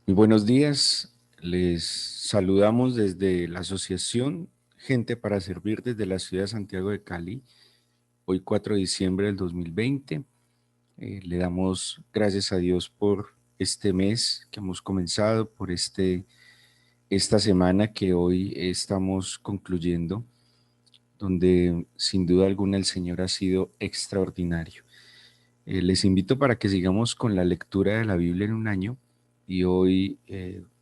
Muy buenos días, les saludamos desde la Asociación Gente para Servir desde la ciudad de Santiago de Cali, hoy 4 de diciembre del 2020. Le damos gracias a Dios por este mes que hemos comenzado, por esta semana que hoy estamos concluyendo, donde sin duda alguna el Señor ha sido extraordinario. Les invito para que sigamos con la lectura de la Biblia en un año y hoy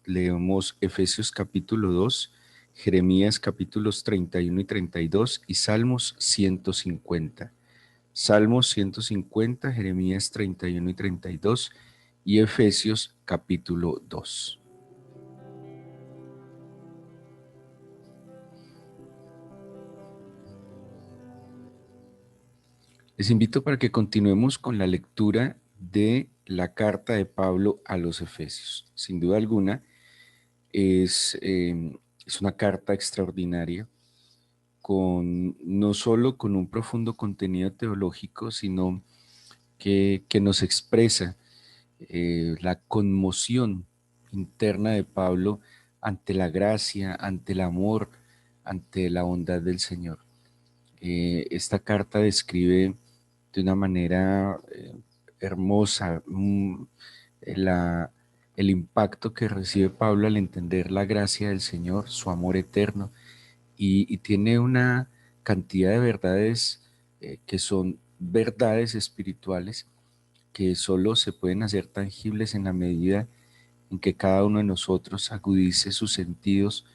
leemos Efesios capítulo 2, Jeremías capítulos 31 y 32 y Salmos 150. Salmos 150, Jeremías 31 y 32 y Efesios capítulo 2. Les invito para que continuemos con la lectura de la carta de Pablo a los Efesios. Sin duda alguna, Es, eh, es una carta extraordinaria, no solo con un profundo contenido teológico, sino que nos expresa la conmoción interna de Pablo ante la gracia, ante el amor, ante la bondad del Señor. Esta carta describe de una manera hermosa la, el impacto que recibe Pablo al entender la gracia del Señor, su amor eterno, y tiene una cantidad de verdades que son verdades espirituales que solo se pueden hacer tangibles en la medida en que cada uno de nosotros agudice sus sentidos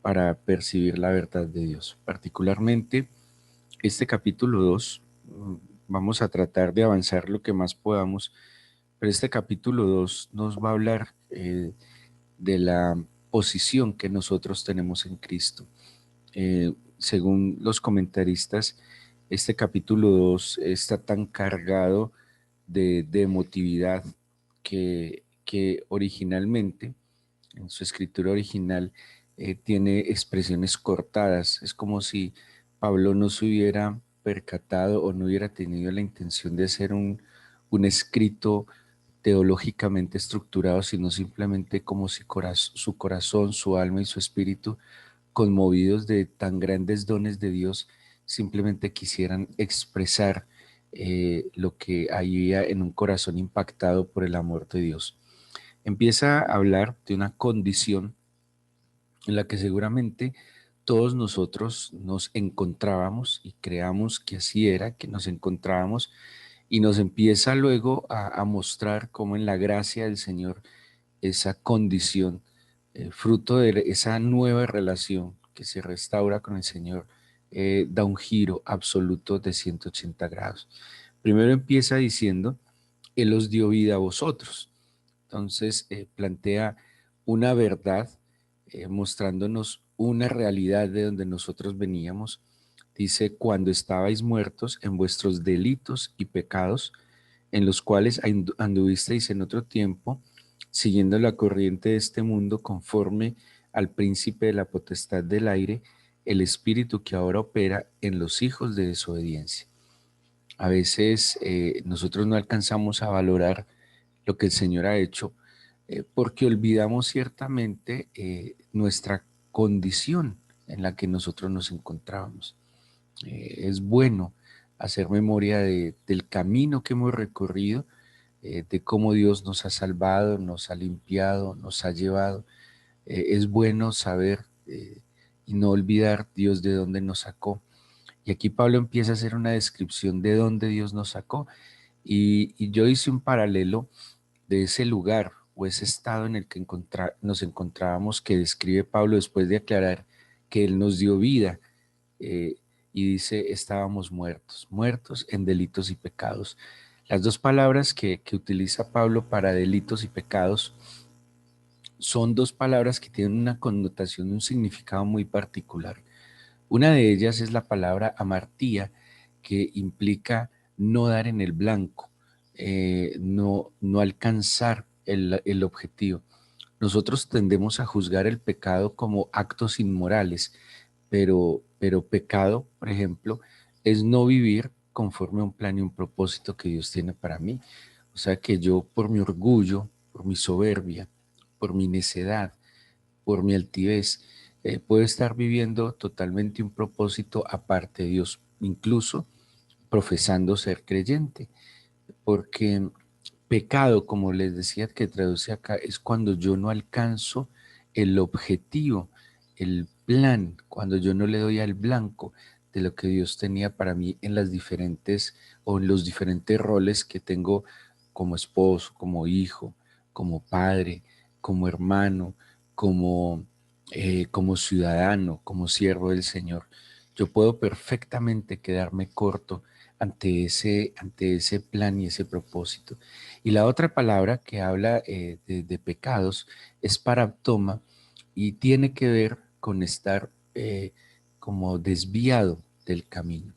para percibir la verdad de Dios. Particularmente, este capítulo 2 vamos a tratar de avanzar lo que más podamos, pero este capítulo 2 nos va a hablar de la posición que nosotros tenemos en Cristo. Según los comentaristas, este capítulo 2 está tan cargado de emotividad que originalmente, en su escritura original, tiene expresiones cortadas. Es como si Pablo no se hubiera percatado o no hubiera tenido la intención de hacer un escrito teológicamente estructurado, sino simplemente como si su corazón, su alma y su espíritu, conmovidos de tan grandes dones de Dios, simplemente quisieran expresar lo que había en un corazón impactado por el amor de Dios. Empieza a hablar de una condición en la que seguramente todos nosotros nos encontrábamos y creamos que así era, que nos encontrábamos, y nos empieza luego a mostrar cómo en la gracia del Señor esa condición, fruto de esa nueva relación que se restaura con el Señor, da un giro absoluto de 180 grados. Primero empieza diciendo, Él os dio vida a vosotros. Entonces plantea una verdad mostrándonos una realidad de donde nosotros veníamos. Dice, cuando estabais muertos en vuestros delitos y pecados, en los cuales anduvisteis en otro tiempo, siguiendo la corriente de este mundo conforme al príncipe de la potestad del aire, el espíritu que ahora opera en los hijos de desobediencia. A veces nosotros no alcanzamos a valorar lo que el Señor ha hecho porque olvidamos ciertamente nuestra condición en la que nosotros nos encontrábamos. Es bueno hacer memoria del camino que hemos recorrido, de cómo Dios nos ha salvado, nos ha limpiado, nos ha llevado. Es bueno saber y no olvidar Dios de dónde nos sacó. Y aquí Pablo empieza a hacer una descripción de dónde Dios nos sacó. Y yo hice un paralelo de ese lugar o ese estado en el que nos encontrábamos que describe Pablo después de aclarar que Él nos dio vida eh, y dice estábamos muertos, muertos en delitos y pecados. Las dos palabras que utiliza Pablo para delitos y pecados son dos palabras que tienen una connotación, un significado muy particular. Una de ellas es la palabra amartía, que implica no dar en el blanco, no alcanzar el objetivo. Nosotros tendemos a juzgar el pecado como actos inmorales, pero pecado, por ejemplo, es no vivir conforme a un plan y un propósito que Dios tiene para mí. O sea que yo por mi orgullo, por mi soberbia, por mi necedad, por mi altivez, puedo estar viviendo totalmente un propósito aparte de Dios, incluso profesando ser creyente, porque pecado, como les decía que traduce acá, es cuando yo no alcanzo el objetivo, el plan, cuando yo no le doy al blanco de lo que Dios tenía para mí en las diferentes o en los diferentes roles que tengo como esposo, como hijo, como padre, como hermano, como ciudadano, como siervo del Señor. Yo puedo perfectamente quedarme corto ante ese plan y ese propósito. Y la otra palabra que habla de pecados es paraptoma y tiene que ver con estar como desviado del camino.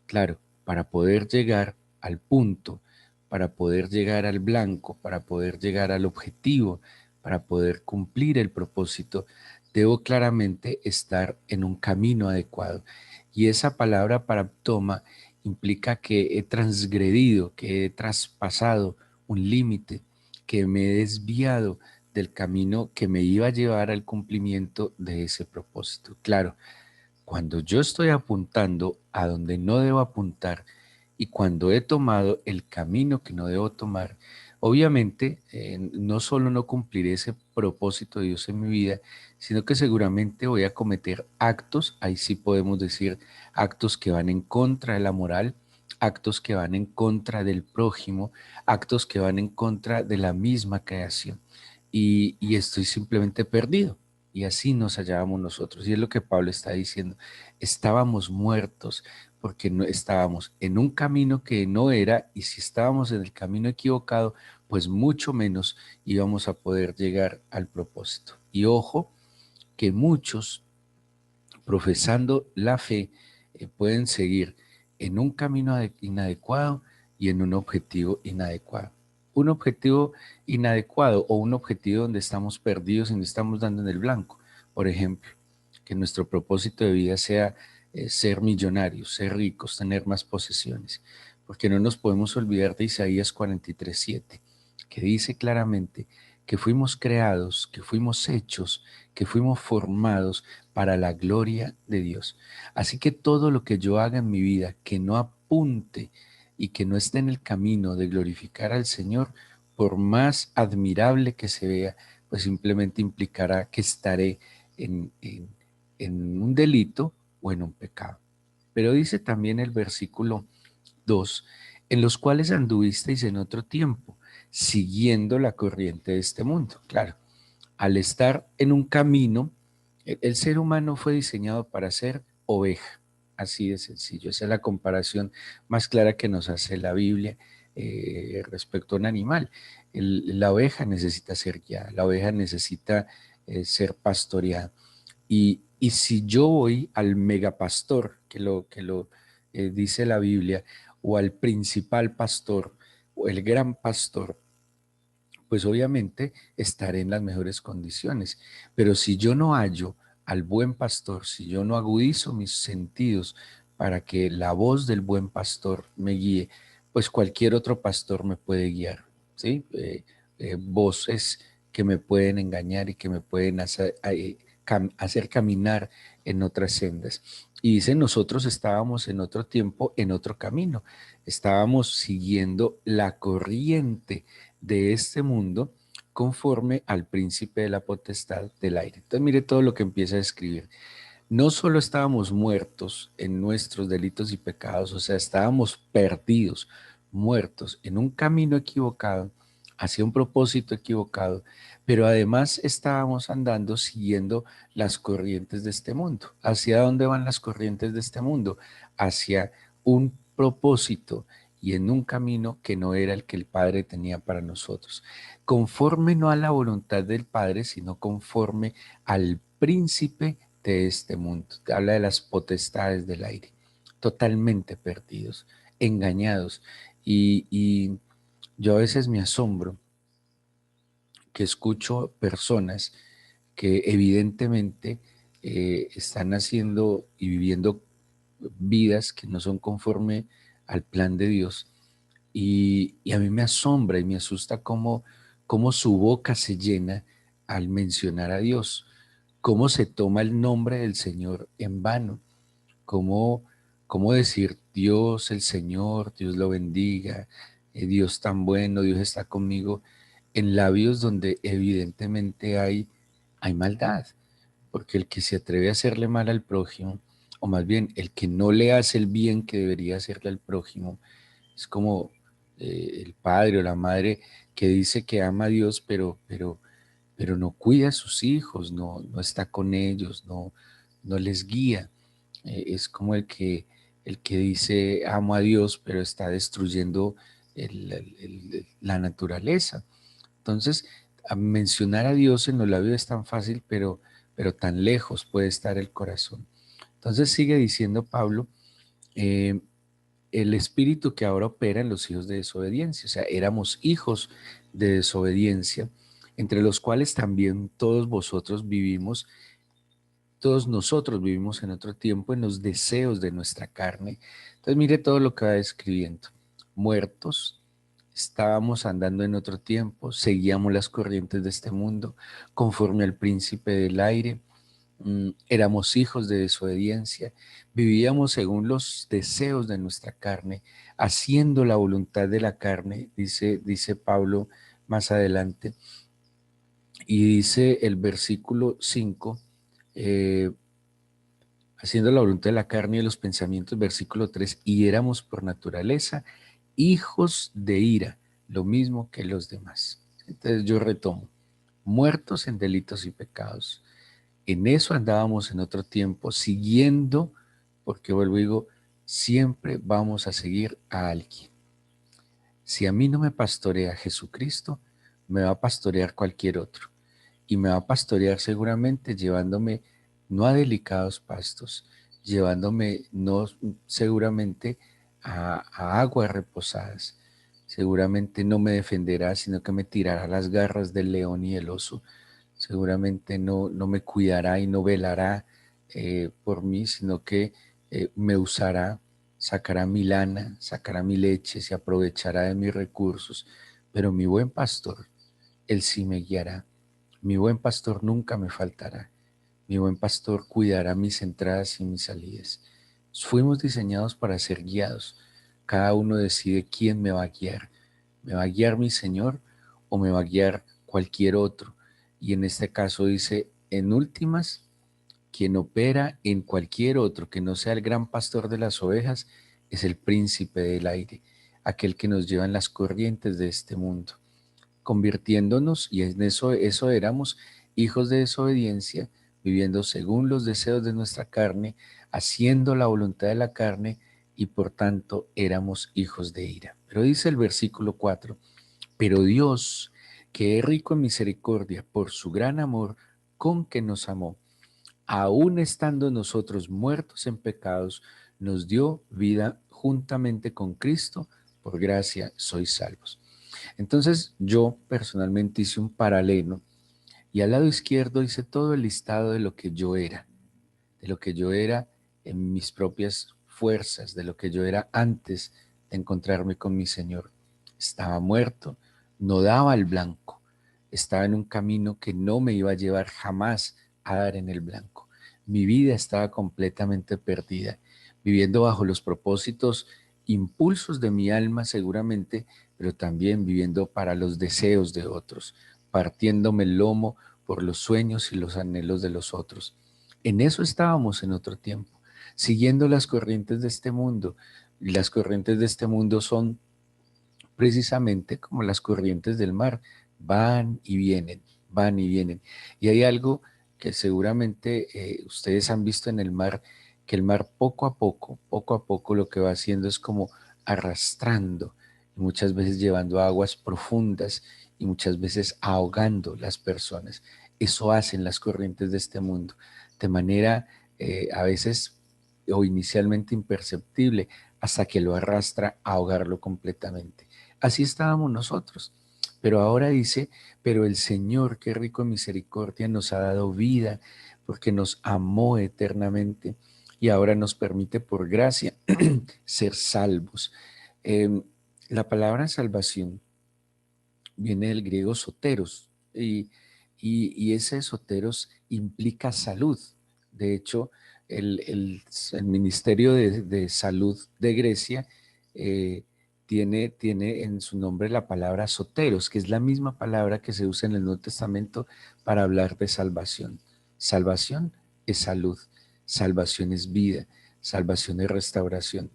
Claro, para poder llegar al punto, para poder llegar al blanco, para poder llegar al objetivo, para poder cumplir el propósito, debo claramente estar en un camino adecuado. Y esa palabra paraptoma implica que he transgredido, que he traspasado un límite, que me he desviado del camino que me iba a llevar al cumplimiento de ese propósito. Claro, cuando yo estoy apuntando a donde no debo apuntar y cuando he tomado el camino que no debo tomar, obviamente no solo no cumpliré ese propósito de Dios en mi vida, sino que seguramente voy a cometer actos, ahí sí podemos decir actos que van en contra de la moral, actos que van en contra del prójimo, actos que van en contra de la misma creación. Y estoy simplemente perdido. Y así nos hallábamos nosotros. Y es lo que Pablo está diciendo. Estábamos muertos porque no estábamos en un camino que no era, y si estábamos en el camino equivocado, pues mucho menos íbamos a poder llegar al propósito. Y ojo, que muchos profesando la fe pueden seguir en un camino inadecuado y en un objetivo inadecuado. Un objetivo inadecuado o un objetivo donde estamos perdidos y no estamos dando en el blanco. Por ejemplo, que nuestro propósito de vida sea ser millonarios, ser ricos, tener más posesiones. Porque no nos podemos olvidar de Isaías 43:7, que dice claramente que fuimos creados, que fuimos hechos, que fuimos formados para la gloria de Dios. Así que todo lo que yo haga en mi vida que no apunte y que no esté en el camino de glorificar al Señor, por más admirable que se vea, pues simplemente implicará que estaré en un delito o en un pecado. Pero dice también el versículo 2, en los cuales anduvisteis en otro tiempo, siguiendo la corriente de este mundo. Claro, al estar en un camino, el ser humano fue diseñado para ser oveja, así de sencillo. Esa es la comparación más clara que nos hace la Biblia respecto a un animal. La oveja necesita ser guiada, la oveja necesita ser pastoreada. Y si yo voy al megapastor, que lo dice la Biblia, o al principal pastor, o el gran pastor, pues obviamente estaré en las mejores condiciones. Pero si yo no hallo al buen pastor, si yo no agudizo mis sentidos para que la voz del buen pastor me guíe, pues cualquier otro pastor me puede guiar, ¿sí? Voces que me pueden engañar y que me pueden hacer caminar en otras sendas. Y dice, nosotros estábamos en otro tiempo, en otro camino, estábamos siguiendo la corriente de este mundo conforme al príncipe de la potestad del aire. Entonces mire todo lo que empieza a escribir. No solo estábamos muertos en nuestros delitos y pecados, o sea, estábamos perdidos, muertos en un camino equivocado, hacia un propósito equivocado, pero además estábamos andando siguiendo las corrientes de este mundo. ¿Hacia dónde van las corrientes de este mundo? Hacia un propósito y en un camino que no era el que el Padre tenía para nosotros. Conforme no a la voluntad del Padre, sino conforme al príncipe de este mundo. Habla de las potestades del aire, totalmente perdidos, engañados. Y yo a veces me asombro que escucho personas que evidentemente están haciendo y viviendo vidas que no son conforme al plan de Dios. Y a mí me asombra y me asusta cómo su boca se llena al mencionar a Dios. ¿Cómo se toma el nombre del Señor en vano? ¿Cómo, cómo decir Dios, el Señor, Dios lo bendiga, Dios tan bueno, Dios está conmigo, en labios donde evidentemente hay maldad? Porque el que se atreve a hacerle mal al prójimo, o más bien el que no le hace el bien que debería hacerle al prójimo, es como el padre o la madre que dice que ama a Dios, pero no cuida a sus hijos, no está con ellos, no les guía. Es como el que dice amo a Dios, pero está destruyendo la naturaleza. Entonces, mencionar a Dios en los labios es tan fácil, pero tan lejos puede estar el corazón. Entonces sigue diciendo Pablo, eh, el espíritu que ahora opera en los hijos de desobediencia, o sea, éramos hijos de desobediencia, entre los cuales también todos nosotros vivimos en otro tiempo en los deseos de nuestra carne. Entonces mire todo lo que va describiendo. Muertos, estábamos andando en otro tiempo, seguíamos las corrientes de este mundo, conforme al príncipe del aire, éramos hijos de desobediencia, vivíamos según los deseos de nuestra carne, haciendo la voluntad de la carne, dice Pablo más adelante, y dice el versículo 5, eh, haciendo la voluntad de la carne y de los pensamientos, versículo 3, y éramos por naturaleza hijos de ira, lo mismo que los demás. Entonces yo retomo, muertos en delitos y pecados. En eso andábamos en otro tiempo, siguiendo, porque vuelvo y digo, siempre vamos a seguir a alguien. Si a mí no me pastorea Jesucristo, me va a pastorear cualquier otro. Y me va a pastorear seguramente llevándome no a delicados pastos, llevándome no seguramente a aguas reposadas. Seguramente no me defenderá, sino que me tirará a las garras del león y el oso. Seguramente no me cuidará y no velará por mí, sino que me usará, sacará mi lana, sacará mi leche, se aprovechará de mis recursos. Pero mi buen pastor, él sí me guiará. Mi buen pastor nunca me faltará. Mi buen pastor cuidará mis entradas y mis salidas. Fuimos diseñados para ser guiados. Cada uno decide quién me va a guiar. ¿Me va a guiar mi Señor o me va a guiar cualquier otro? Y en este caso dice, en últimas, quien opera en cualquier otro que no sea el gran pastor de las ovejas es el príncipe del aire, aquel que nos lleva en las corrientes de este mundo, convirtiéndonos, y en eso éramos, hijos de desobediencia, viviendo según los deseos de nuestra carne, haciendo la voluntad de la carne, y por tanto éramos hijos de ira. Pero dice el versículo 4, pero Dios, que es rico en misericordia por su gran amor con que nos amó, aun estando nosotros muertos en pecados, nos dio vida juntamente con Cristo, por gracia sois salvos. Entonces yo personalmente hice un paralelo y al lado izquierdo hice todo el listado de lo que yo era en mis propias fuerzas, de lo que yo era antes de encontrarme con mi Señor. Estaba muerto, no daba el blanco, estaba en un camino que no me iba a llevar jamás a dar en el blanco. Mi vida estaba completamente perdida, viviendo bajo los propósitos, impulsos de mi alma seguramente, pero también viviendo para los deseos de otros, partiéndome el lomo por los sueños y los anhelos de los otros. En eso estábamos en otro tiempo, siguiendo las corrientes de este mundo. Y las corrientes de este mundo son precisamente como las corrientes del mar, van y vienen, van y vienen. Y hay algo que seguramente ustedes han visto en el mar, que el mar poco a poco lo que va haciendo es como arrastrando, y muchas veces llevando a aguas profundas y muchas veces ahogando las personas. Eso hacen las corrientes de este mundo, de manera a veces o inicialmente imperceptible, hasta que lo arrastra a ahogarlo completamente. Así estábamos nosotros. Pero ahora dice, pero el Señor, que rico en misericordia, nos ha dado vida porque nos amó eternamente y ahora nos permite por gracia ser salvos. Eh, la palabra salvación viene del griego soteros y y ese soteros implica salud. De hecho, el Ministerio de Salud de Grecia eh, tiene en su nombre la palabra soteros, que es la misma palabra que se usa en el Nuevo Testamento para hablar de salvación. Salvación es salud, salvación es vida, salvación es restauración.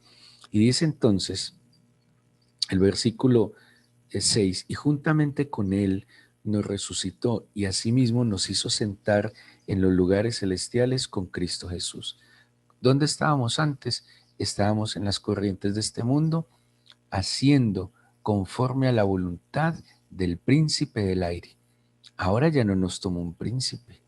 Y dice entonces el versículo 6, y juntamente con él nos resucitó y asimismo nos hizo sentar en los lugares celestiales con Cristo Jesús. ¿Dónde estábamos antes? Estábamos en las corrientes de este mundo, haciendo conforme a la voluntad del príncipe del aire. Ahora ya no nos tomó un príncipe,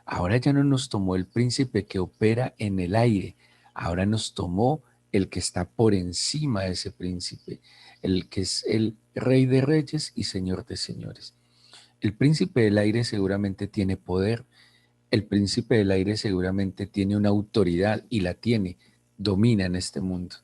ahora ya no nos tomó el príncipe que opera en el aire, ahora nos tomó el que está por encima de ese príncipe, el que es el rey de reyes y señor de señores. El príncipe del aire seguramente tiene poder, el príncipe del aire seguramente tiene una autoridad y la tiene, domina en este mundo.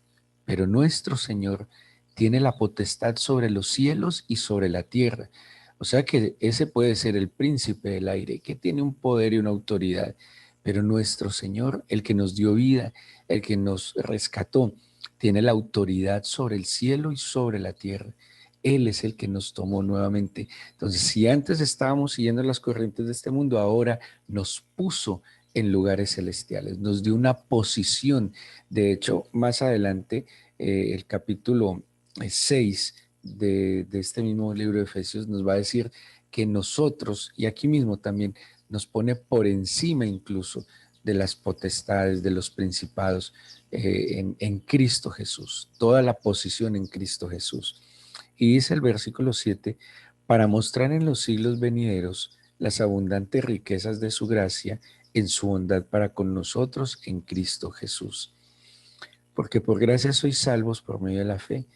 Pero nuestro Señor tiene la potestad sobre los cielos y sobre la tierra. O sea que ese puede ser el príncipe del aire, que tiene un poder y una autoridad. Pero nuestro Señor, el que nos dio vida, el que nos rescató, tiene la autoridad sobre el cielo y sobre la tierra. Él es el que nos tomó nuevamente. Entonces, si antes estábamos siguiendo las corrientes de este mundo, ahora nos puso en lugares celestiales, nos dio una posición. De hecho, más adelante, el capítulo 6 de este mismo libro de Efesios nos va a decir que nosotros, y aquí mismo también, nos pone por encima incluso de las potestades, de los principados en Cristo Jesús, toda la posición en Cristo Jesús. Y dice el versículo 7, para mostrar en los siglos venideros las abundantes riquezas de su gracia en su bondad para con nosotros en Cristo Jesús. Porque por gracia sois salvos por medio de la fe,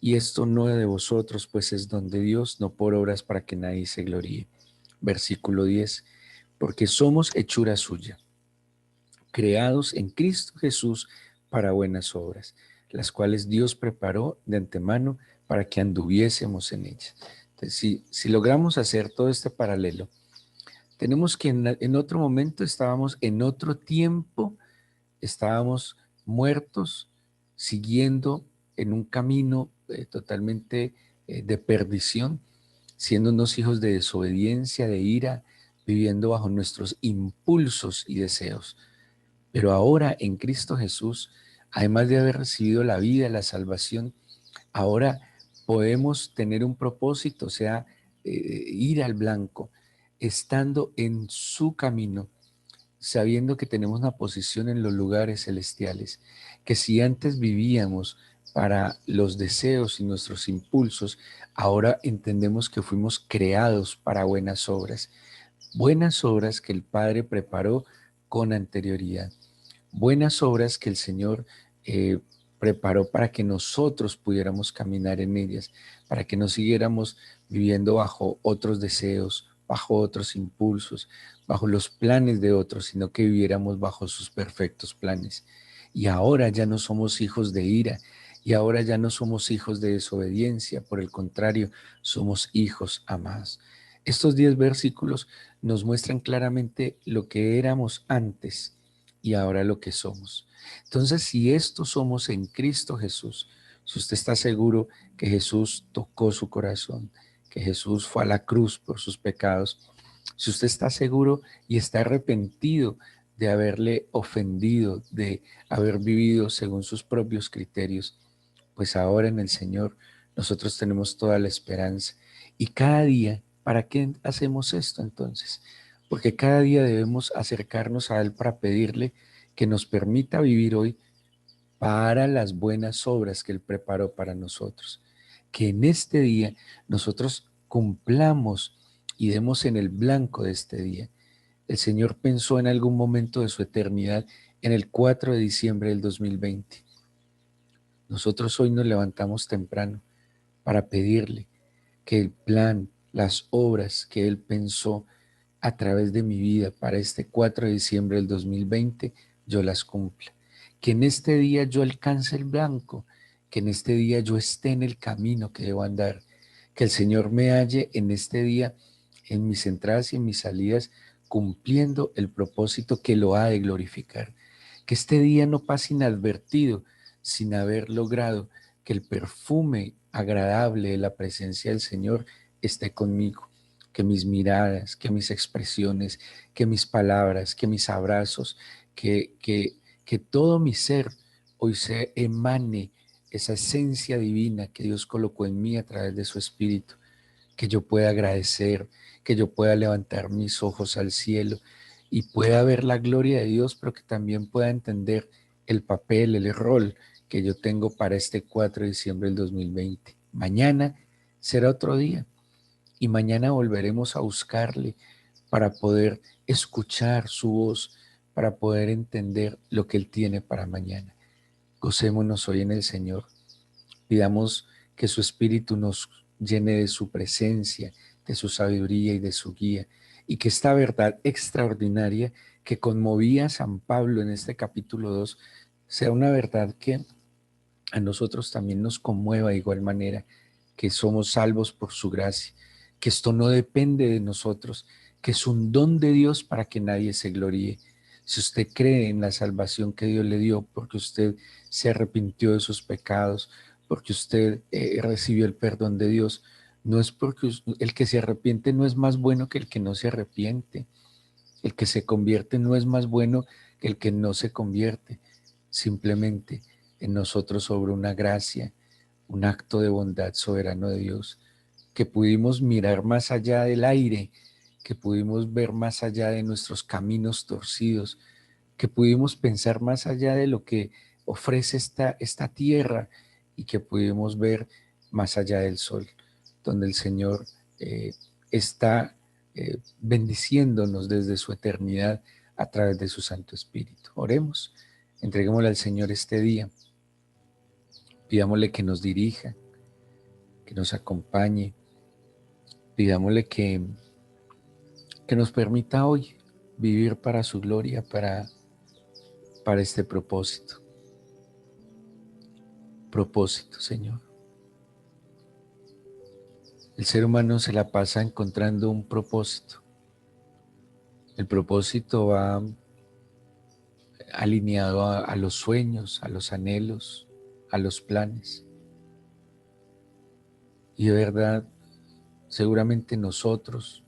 y esto no es de vosotros, pues es don de Dios, no por obras para que nadie se gloríe. Versículo 10, porque somos hechura suya, creados en Cristo Jesús para buenas obras, las cuales Dios preparó de antemano para que anduviésemos en ellas. Entonces, si logramos hacer todo este paralelo, tenemos que en otro momento estábamos en otro tiempo, estábamos muertos, siguiendo en un camino totalmente de perdición, siendo unos hijos de desobediencia, de ira, viviendo bajo nuestros impulsos y deseos. Pero ahora en Cristo Jesús, además de haber recibido la vida, la salvación, ahora podemos tener un propósito, o sea, ir al blanco, estando en su camino, sabiendo que tenemos una posición en los lugares celestiales, que si antes vivíamos para los deseos y nuestros impulsos, ahora entendemos que fuimos creados para buenas obras que el Padre preparó con anterioridad, buenas obras que el Señor preparó para que nosotros pudiéramos caminar en ellas, para que no siguiéramos viviendo bajo otros deseos, bajo otros impulsos, bajo los planes de otros, sino que viviéramos bajo sus perfectos planes. Y ahora ya no somos hijos de ira, y ahora ya no somos hijos de desobediencia, por el contrario, somos hijos amados. Estos 10 versículos nos muestran claramente lo que éramos antes y ahora lo que somos. Entonces, si esto somos en Cristo Jesús, si usted está seguro que Jesús tocó su corazón, que Jesús fue a la cruz por sus pecados, si usted está seguro y está arrepentido de haberle ofendido, de haber vivido según sus propios criterios, pues ahora en el Señor nosotros tenemos toda la esperanza. Y cada día, ¿para qué hacemos esto entonces? Porque cada día debemos acercarnos a Él para pedirle que nos permita vivir hoy para las buenas obras que Él preparó para nosotros. Que en este día nosotros cumplamos y demos en el blanco de este día. El Señor pensó en algún momento de su eternidad en el 4 de diciembre del 2020. Nosotros hoy nos levantamos temprano para pedirle que el plan, las obras que Él pensó a través de mi vida para este 4 de diciembre del 2020, yo las cumpla. Que en este día yo alcance el blanco, que en este día yo esté en el camino que debo andar, que el Señor me halle en este día en mis entradas y en mis salidas, cumpliendo el propósito que lo ha de glorificar. Que este día no pase inadvertido sin haber logrado que el perfume agradable de la presencia del Señor esté conmigo. Que mis miradas, que mis expresiones, que mis palabras, que mis abrazos, que todo mi ser hoy se emane esa esencia divina que Dios colocó en mí a través de su Espíritu, que yo pueda agradecer, que yo pueda levantar mis ojos al cielo y pueda ver la gloria de Dios, pero que también pueda entender el papel, el rol que yo tengo para este 4 de diciembre del 2020. Mañana será otro día y mañana volveremos a buscarle para poder escuchar su voz, para poder entender lo que Él tiene para mañana. Gocémonos hoy en el Señor. Pidamos que su Espíritu nos llene de su presencia, de su sabiduría y de su guía, y que esta verdad extraordinaria que conmovía a San Pablo en este capítulo 2 sea una verdad que a nosotros también nos conmueva de igual manera, que somos salvos por su gracia, que esto no depende de nosotros, que es un don de Dios para que nadie se gloríe. Si usted cree en la salvación que Dios le dio, porque usted se arrepintió de sus pecados, porque usted recibió el perdón de Dios, no es porque el que se arrepiente no es más bueno que el que no se arrepiente. El que se convierte no es más bueno que el que no se convierte. Simplemente en nosotros sobre una gracia, un acto de bondad soberano de Dios, que pudimos mirar más allá del aire, que pudimos ver más allá de nuestros caminos torcidos, que pudimos pensar más allá de lo que ofrece esta tierra y que pudimos ver más allá del sol, donde el Señor está bendiciéndonos desde su eternidad a través de su Santo Espíritu. Oremos, entreguémosle al Señor este día, pidámosle que nos dirija, que nos acompañe, pidámosle que nos permita hoy vivir para su gloria, para este propósito. Propósito, Señor. El ser humano se la pasa encontrando un propósito. El propósito va alineado a los sueños, a los anhelos, a los planes. Y de verdad, seguramente nosotros,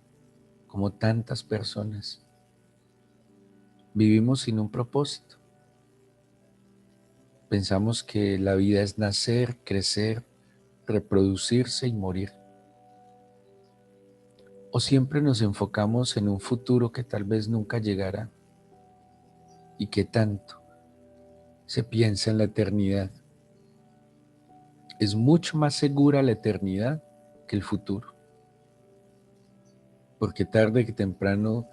como tantas personas, vivimos sin un propósito. Pensamos que la vida es nacer, crecer, reproducirse y morir. O siempre nos enfocamos en un futuro que tal vez nunca llegará y que tanto se piensa en la eternidad. Es mucho más segura la eternidad que el futuro, porque tarde que temprano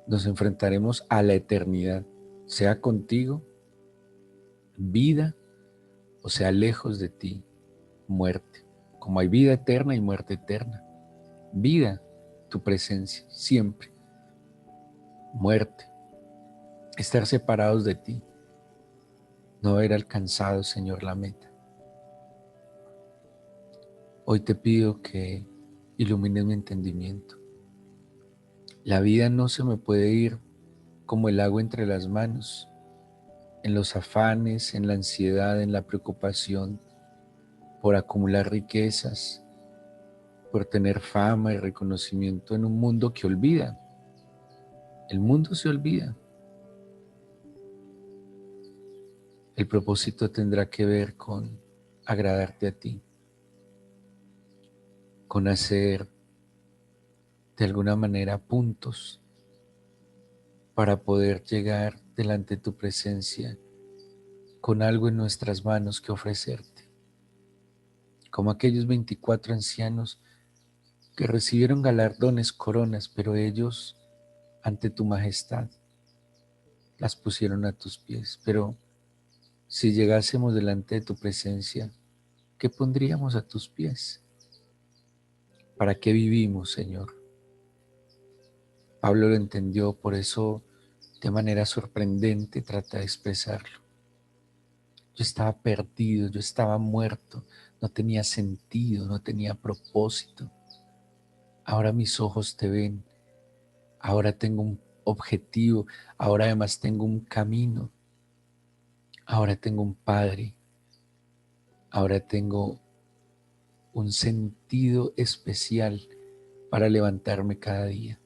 nos enfrentaremos a la eternidad, sea contigo, vida, o sea lejos de ti, muerte. Como hay vida eterna y muerte eterna. Vida, tu presencia, siempre. Muerte, estar separados de ti, no haber alcanzado, Señor, la meta. Hoy te pido que ilumines mi entendimiento. La vida no se me puede ir como el agua entre las manos, en los afanes, en la ansiedad, en la preocupación por acumular riquezas, por tener fama y reconocimiento en un mundo que olvida. El mundo se olvida. El propósito tendrá que ver con agradarte a ti, con hacer de alguna manera puntos para poder llegar delante de tu presencia con algo en nuestras manos que ofrecerte, como aquellos 24 ancianos que recibieron galardones, coronas, pero ellos ante tu majestad las pusieron a tus pies. Pero si llegásemos delante de tu presencia, ¿qué pondríamos a tus pies? ¿Para qué vivimos, Señor? Pablo lo entendió, por eso de manera sorprendente trata de expresarlo. Yo estaba perdido, yo estaba muerto, no tenía sentido, no tenía propósito. Ahora mis ojos te ven, ahora tengo un objetivo, ahora además tengo un camino, ahora tengo un Padre, ahora tengo un sentido especial para levantarme cada día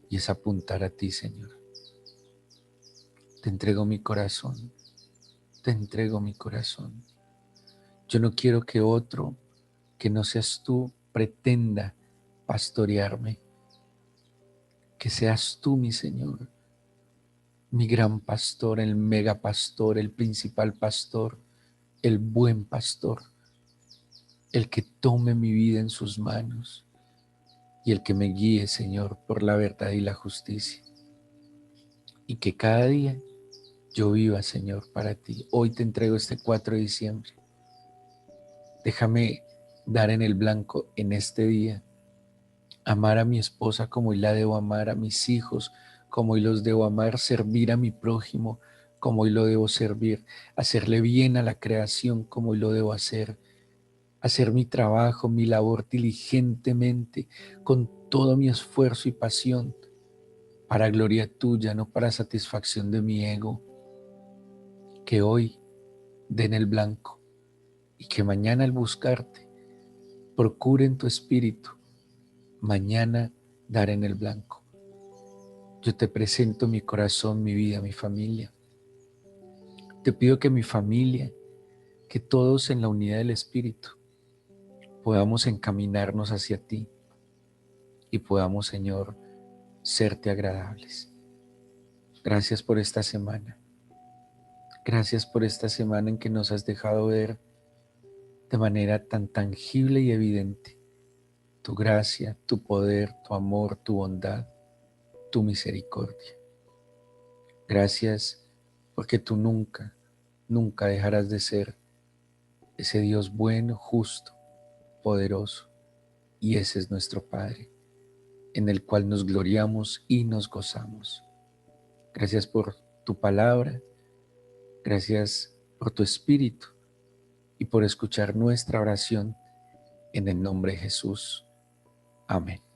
y es apuntar a ti, Señor. Te entrego mi corazón, te entrego mi corazón. Yo no quiero que otro, que no seas tú, pretenda pastorearme. Que seas tú, mi Señor, mi gran pastor, el mega pastor, el principal pastor, el buen pastor, el que tome mi vida en sus manos y el que me guíe, Señor, por la verdad y la justicia. Y que cada día yo viva, Señor, para ti. Hoy te entrego este 4 de diciembre. Déjame dar en el blanco en este día. Amar a mi esposa como hoy la debo amar, a mis hijos como hoy los debo amar, servir a mi prójimo como hoy lo debo servir, hacerle bien a la creación como hoy lo debo hacer mi trabajo, mi labor diligentemente, con todo mi esfuerzo y pasión, para gloria tuya, no para satisfacción de mi ego. Que hoy den el blanco y que mañana al buscarte, procure en tu espíritu, mañana dar en el blanco. Yo te presento mi corazón, mi vida, mi familia. Te pido que mi familia, que todos en la unidad del Espíritu, podamos encaminarnos hacia ti y podamos, Señor, serte agradables. Gracias por esta semana. Gracias por esta semana en que nos has dejado ver de manera tan tangible y evidente tu gracia, tu poder, tu amor, tu bondad, tu misericordia. Gracias porque tú nunca, nunca dejarás de ser ese Dios bueno, justo, poderoso. Y ese es nuestro Padre, en el cual nos gloriamos y nos gozamos. Gracias por tu palabra, gracias por tu Espíritu y por escuchar nuestra oración en el nombre de Jesús. Amén.